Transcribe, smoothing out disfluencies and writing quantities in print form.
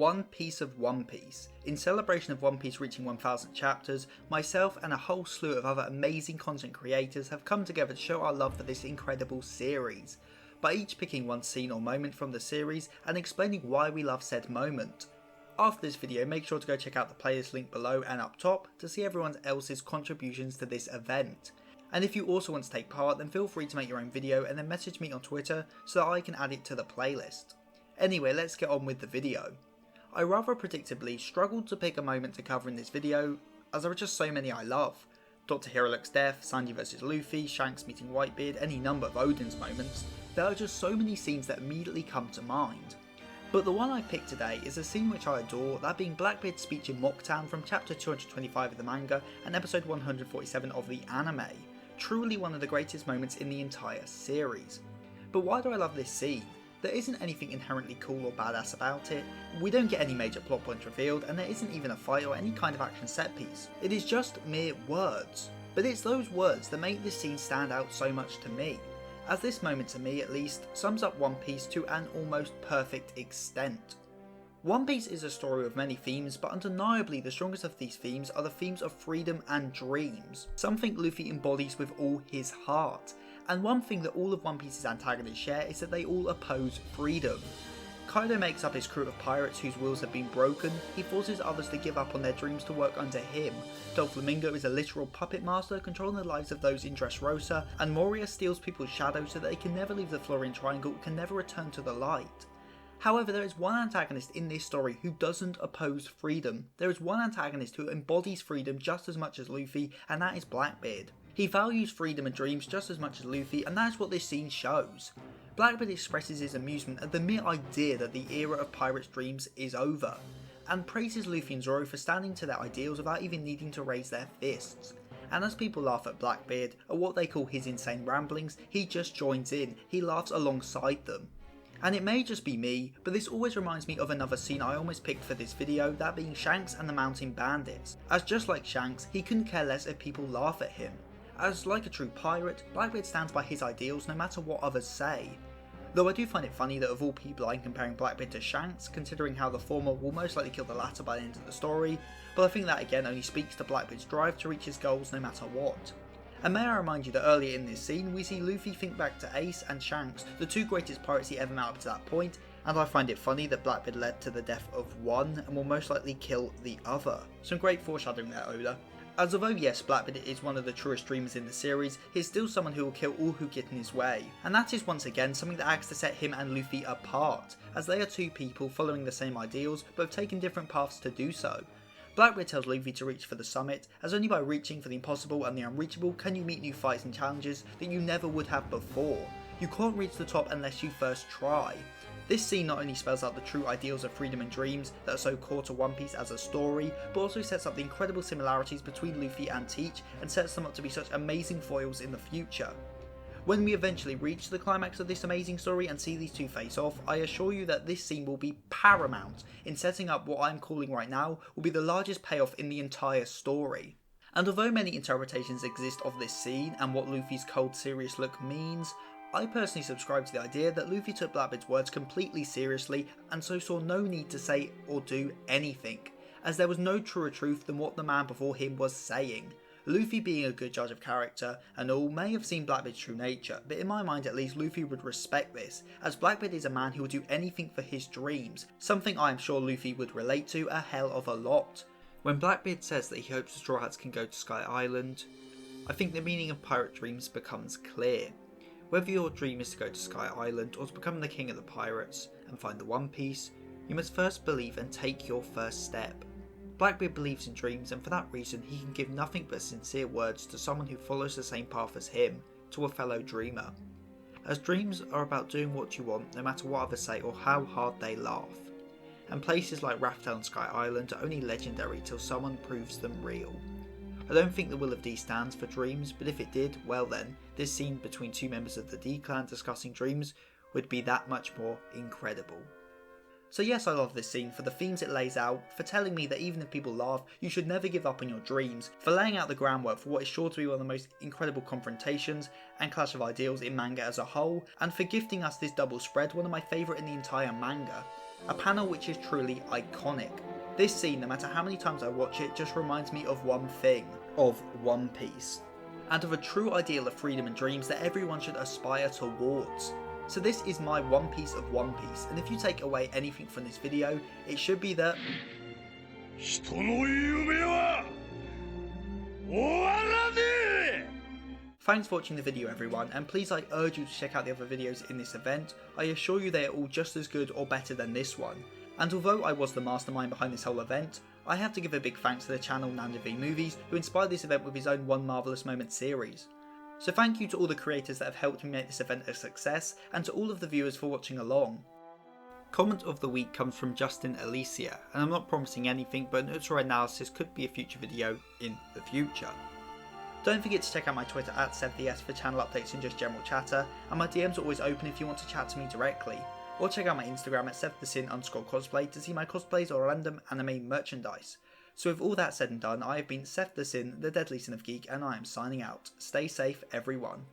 One Piece of One Piece. In celebration of One Piece reaching 1000 chapters, myself and a whole slew of other amazing content creators have come together to show our love for this incredible series, by each picking one scene or moment from the series and explaining why we love said moment. After this video, make sure to go check out the playlist link below and up top to see everyone else's contributions to this event. And if you also want to take part, then feel free to make your own video and then message me on Twitter so that I can add it to the playlist. Anyway, let's get on with the video. I rather predictably struggled to pick a moment to cover in this video, as there are just so many I love. Dr. Hiriluk's death, Sandy vs Luffy, Shanks meeting Whitebeard, any number of Oden's moments. There are just so many scenes that immediately come to mind. But the one I picked today is a scene which I adore, that being Blackbeard's speech in Mocktown from chapter 225 of the manga and episode 147 of the anime. Truly one of the greatest moments in the entire series. But why do I love this scene? There isn't anything inherently cool or badass about it, we don't get any major plot points revealed, and there isn't even a fight or any kind of action set piece. It is just mere words. But it's those words that make this scene stand out so much to me, as this moment, to me at least, sums up One Piece to an almost perfect extent. One Piece is a story with many themes, but undeniably the strongest of these themes are the themes of freedom and dreams, something Luffy embodies with all his heart. And one thing that all of One Piece's antagonists share is that they all oppose freedom. Kaido makes up his crew of pirates whose wills have been broken, he forces others to give up on their dreams to work under him. Doflamingo is a literal puppet master controlling the lives of those in Dressrosa, and Moria steals people's shadows so that they can never leave the Florian Triangle and can never return to the light. However, there is one antagonist in this story who doesn't oppose freedom. There is one antagonist who embodies freedom just as much as Luffy, and that is Blackbeard. He values freedom and dreams just as much as Luffy, and that is what this scene shows. Blackbeard expresses his amusement at the mere idea that the era of pirates' dreams is over, and praises Luffy and Zoro for standing to their ideals without even needing to raise their fists. And as people laugh at Blackbeard, at what they call his insane ramblings, he just joins in, he laughs alongside them. And it may just be me, but this always reminds me of another scene I almost picked for this video, that being Shanks and the Mountain Bandits, as just like Shanks, he couldn't care less if people laugh at him. As like a true pirate, Blackbeard stands by his ideals no matter what others say. Though I do find it funny that of all people I'm comparing Blackbeard to Shanks, considering how the former will most likely kill the latter by the end of the story, but I think that again only speaks to Blackbeard's drive to reach his goals no matter what. And may I remind you that earlier in this scene we see Luffy think back to Ace and Shanks, the two greatest pirates he ever met up to that point, and I find it funny that Blackbeard led to the death of one and will most likely kill the other. Some great foreshadowing there, Oda. As although yes, Blackbeard is one of the truest dreamers in the series, he is still someone who will kill all who get in his way. And that is once again something that acts to set him and Luffy apart, as they are two people following the same ideals but have taken different paths to do so. Blackbeard tells Luffy to reach for the summit, as only by reaching for the impossible and the unreachable can you meet new fights and challenges that you never would have before. You can't reach the top unless you first try. This scene not only spells out the true ideals of freedom and dreams that are so core to One Piece as a story, but also sets up the incredible similarities between Luffy and Teach and sets them up to be such amazing foils in the future. When we eventually reach the climax of this amazing story and see these two face off, I assure you that this scene will be paramount in setting up what I'm calling right now will be the largest payoff in the entire story. And although many interpretations exist of this scene and what Luffy's cold serious look means, I personally subscribe to the idea that Luffy took Blackbeard's words completely seriously and so saw no need to say or do anything, as there was no truer truth than what the man before him was saying. Luffy, being a good judge of character and all, may have seen Blackbeard's true nature, but in my mind at least Luffy would respect this, as Blackbeard is a man who would do anything for his dreams, something I am sure Luffy would relate to a hell of a lot. When Blackbeard says that he hopes the Straw Hats can go to Sky Island, I think the meaning of pirate dreams becomes clear. Whether your dream is to go to Sky Island or to become the king of the pirates and find the One Piece, you must first believe and take your first step. Blackbeard believes in dreams, and for that reason he can give nothing but sincere words to someone who follows the same path as him, to a fellow dreamer. As dreams are about doing what you want no matter what others say or how hard they laugh. And places like Raftel and Sky Island are only legendary till someone proves them real. I don't think the Will of D stands for dreams, but if it did, well then, this scene between two members of the D clan discussing dreams would be that much more incredible. So yes, I love this scene for the themes it lays out, for telling me that even if people laugh, you should never give up on your dreams, for laying out the groundwork for what is sure to be one of the most incredible confrontations and clash of ideals in manga as a whole, and for gifting us this double spread, one of my favourite in the entire manga. a panel which is truly iconic. This scene, no matter how many times I watch it, just reminds me of one thing, of One Piece, and of a true ideal of freedom and dreams that everyone should aspire towards. So this is my One Piece of One Piece, and if you take away anything from this video, it should be that thanks for watching the video everyone, and please I urge you to check out the other videos in this event. I assure you they are all just as good or better than this one. And although I was the mastermind behind this whole event, I have to give a big thanks to the channel NandoVMovies who inspired this event with his own One Marvellous Moment series. So thank you to all the creators that have helped me make this event a success, and to all of the viewers for watching along. Comment of the week comes from Justin Alicia, and I'm not promising anything, but an ultra analysis could be a future video in the future. Don't forget to check out my Twitter at SevTheS for channel updates and just general chatter, and my DMs are always open if you want to chat to me directly. Or check out my Instagram at SevTheSin_cosplay to see my cosplays or random anime merchandise. So with all that said and done, I have been SevTheSin, the Deadly Sin of Geek, and I am signing out. Stay safe everyone.